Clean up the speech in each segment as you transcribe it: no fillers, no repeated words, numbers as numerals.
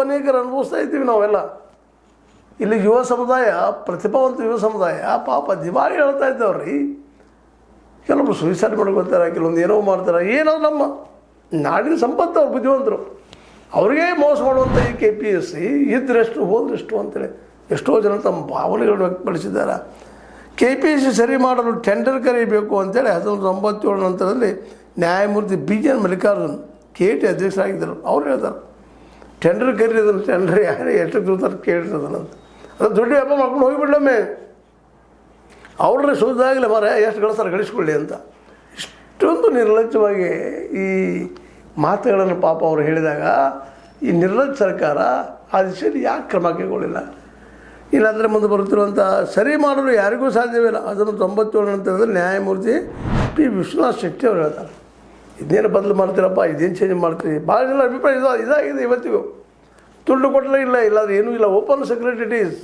ಅನೇಕರು ಅನುಭವಿಸ್ತಾ ಇದ್ದೀವಿ ನಾವೆಲ್ಲ. ಇಲ್ಲಿ ಯುವ ಸಮುದಾಯ, ಪ್ರತಿಭಾವಂತ ಯುವ ಸಮುದಾಯ ಪಾಪ ದಿವಾಳಿ ಹೇಳ್ತಾ ಇದ್ದಾವ್ರಿ. ಕೆಲವರು ಸುಯಿಸೈಡ್ ಮಾಡ್ಕೊತಾರೆ, ಕೆಲವೊಂದು ಏನೋ ಮಾಡ್ತಾರೆ. ಏನೋ ನಮ್ಮ ನಾಡಿನ ಸಂಪತ್ತು ಅವ್ರು ಬುದ್ಧಿವಂತರು, ಅವ್ರಿಗೆ ಮೋಸ ಮಾಡುವಂಥ ಈ KPSC ಇದ್ದರೆಷ್ಟು ಹೋದ್ರೆಷ್ಟು ಅಂತೇಳಿ ಎಷ್ಟೋ ಜನ ತಮ್ಮ ಭಾವನೆಗಳನ್ನು ವ್ಯಕ್ತಪಡಿಸಿದ್ದಾರೆ. KPSC ಸರಿ ಮಾಡಲು ಟೆಂಡರ್ ಕರೀಬೇಕು ಅಂತೇಳಿ 1997 ನಂತರದಲ್ಲಿ ನ್ಯಾಯಮೂರ್ತಿ BN ಮಲ್ಲಿಕಾರ್ಜುನ್ KT ಅಧ್ಯಕ್ಷರಾಗಿದ್ದರು. ಅವ್ರು ಹೇಳ್ತಾರೆ ಟೆಂಡರ್ ಕರೀದನ್ನು, ಟೆಂಡರ್ ಯಾರೇ ಎಷ್ಟು ದೂರ ಕೇಳಿರೋದನ್ನಂತ. ಅದು ದುಡ್ಡು ಹಬ್ಬ ಮಾಡ್ಕೊಂಡು ಹೋಗಿಬಿಡ್ಲೊಮ್ಮೆ, ಅವ್ರನ್ನೇ ಸೋದಾಗಲೇ ಮರ ಎಷ್ಟು ಗಳಿಸ್ತಾರೆ ಗಳಿಸ್ಕೊಳ್ಳಿ ಅಂತ. ಇಷ್ಟೊಂದು ನಿರ್ಲಜ್ಜವಾಗಿ ಈ ಮಾತುಗಳನ್ನು ಪಾಪ ಅವರು ಹೇಳಿದಾಗ ಈ ನಿರ್ಲಜ್ಜ ಸರ್ಕಾರ ಆ ದಿಶೆಯಲ್ಲಿ ಯಾಕೆ ಕ್ರಮ ಕೈಗೊಳ್ಳಿಲ್ಲ? ಇಲ್ಲಾಂದರೆ ಮುಂದೆ ಬರುತ್ತಿರುವಂಥ ಸರಿ ಮಾಡಲು ಯಾರಿಗೂ ಸಾಧ್ಯವಿಲ್ಲ. 1997 ನಂತರದಲ್ಲಿ ನ್ಯಾಯಮೂರ್ತಿ P. ವಿಶ್ವನಾಥ್ ಶೆಟ್ಟಿ ಅವರು ಹೇಳ್ತಾರೆ, ಇದೇನು ಬದಲು ಮಾಡ್ತೀರಪ್ಪ, ಇದೇನು ಚೇಂಜ್ ಮಾಡ್ತೀರಿ? ಭಾಳ ಜನ ಅಭಿಪ್ರಾಯ ಇದಾಗಿದೆ ಇವತ್ತಿಗೂ. ದುಡ್ಡು ಕೊಟ್ಟಲೇ ಇಲ್ಲ, ಇಲ್ಲಾಂದ್ರೆ ಏನೂ ಇಲ್ಲ, ಓಪನ್ ಸೆಕ್ರೆಟರೀಸ್.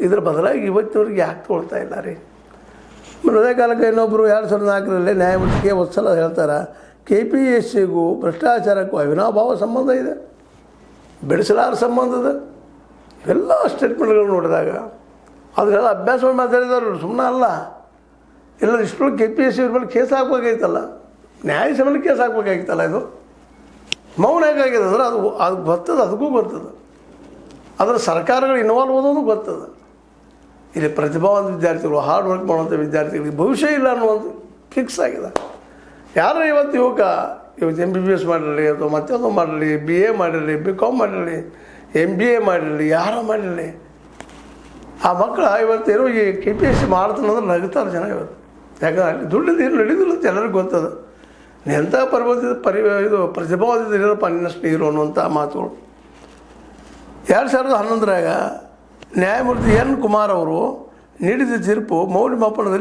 ಇದರ ಬದಲಾಗಿ ಇವತ್ತಿನವ್ರಿಗೆ ಯಾಕೆ ತೊಗೊಳ್ತಾ ಇಲ್ಲ ರೀ? ಅದೇ ಕಾಲಕ್ಕೆ ಇನ್ನೊಬ್ಬರು 2004ರಲ್ಲಿ ನ್ಯಾಯಮೂರ್ತಿ K. ವತ್ಸಲ ಹೇಳ್ತಾರೆ, KPSCಗೂ ಭ್ರಷ್ಟಾಚಾರಕ್ಕೂ ಅವಿನಾಭಾವ ಸಂಬಂಧ ಇದೆ, ಬೆಳೆಸಲಾರ ಸಂಬಂಧದ. ಇವೆಲ್ಲ ಸ್ಟೇಟ್ಮೆಂಟ್ಗಳು ನೋಡಿದಾಗ ಅದನ್ನೆಲ್ಲ ಅಭ್ಯಾಸ ಮಾಡಿ ಮಾತಾಡಿದವರು ಸುಮ್ಮನೆ ಅಲ್ಲ. ಎಲ್ಲ ಇಷ್ಟು KPSC ಇವ್ರ ಮೇಲೆ ಕೇಸ್ ಹಾಕ್ಬೇಕಾಗಿತ್ತಲ್ಲ, ನ್ಯಾಯಾಲಯದಲ್ಲಿ ಕೇಸ್ ಹಾಕ್ಬೇಕಾಗಿತ್ತಲ್ಲ. ಇದು ಮೌನ ಹೇಗಾಗಿದೆ ಅಂದ್ರೆ ಅದು ಬರ್ತದೆ, ಅದಕ್ಕೂ ಬರ್ತದೆ. ಅದರ ಸರ್ಕಾರಗಳು ಇನ್ವಾಲ್ವ್ ಆಗೋದು ಬರ್ತದೆ. ಇಲ್ಲಿ ಪ್ರತಿಭಾವಂತ ವಿದ್ಯಾರ್ಥಿಗಳು, ಹಾರ್ಡ್ ವರ್ಕ್ ಮಾಡುವಂಥ ವಿದ್ಯಾರ್ಥಿಗಳಿಗೆ ಭವಿಷ್ಯ ಇಲ್ಲ ಅನ್ನುವಂಥ ಫಿಕ್ಸ್ ಆಗಿದೆ. ಯಾರು ಇವತ್ತು ಇವತ್ತು MBBS ಮಾಡಿರಲಿ ಅಥವಾ ಮತ್ತೊಂದು ಮಾಡಿರಲಿ, BA ಮಾಡಿರಲಿ, BCom ಮಾಡಿರಲಿ, MBA ಮಾಡಿರಲಿ, ಯಾರೋ ಮಾಡಿರಲಿ, ಆ ಮಕ್ಕಳು ಇವತ್ತೇನೋ ಈ KPSC ಮಾಡ್ತಾನಂದ್ರೆ ನಗ್ತಾರೆ ಜನ ಇವತ್ತು. ಯಾಕಂದ್ರೆ ಅಲ್ಲಿ ದುಡ್ಡಿದ್ದು ಏನು ನಡೆದಿಲ್ಲ ಅಂತ ಎಲ್ಲರಿಗೂ ಗೊತ್ತದ. ಎಂಥ ಇದು ಪ್ರತಿಭಾವಂತ ಇರಪ್ಪ ನಿನ್ನಷ್ಟು ನೀರು ಅನ್ನುವಂಥ ಮಾತುಗಳು. 2011ರಾಗ ನ್ಯಾಯಮೂರ್ತಿ N. ಕುಮಾರ್ ಅವರು ನೀಡಿದ ತೀರ್ಪು ಮೌಲ್ಯಮಾಪನದಲ್ಲಿ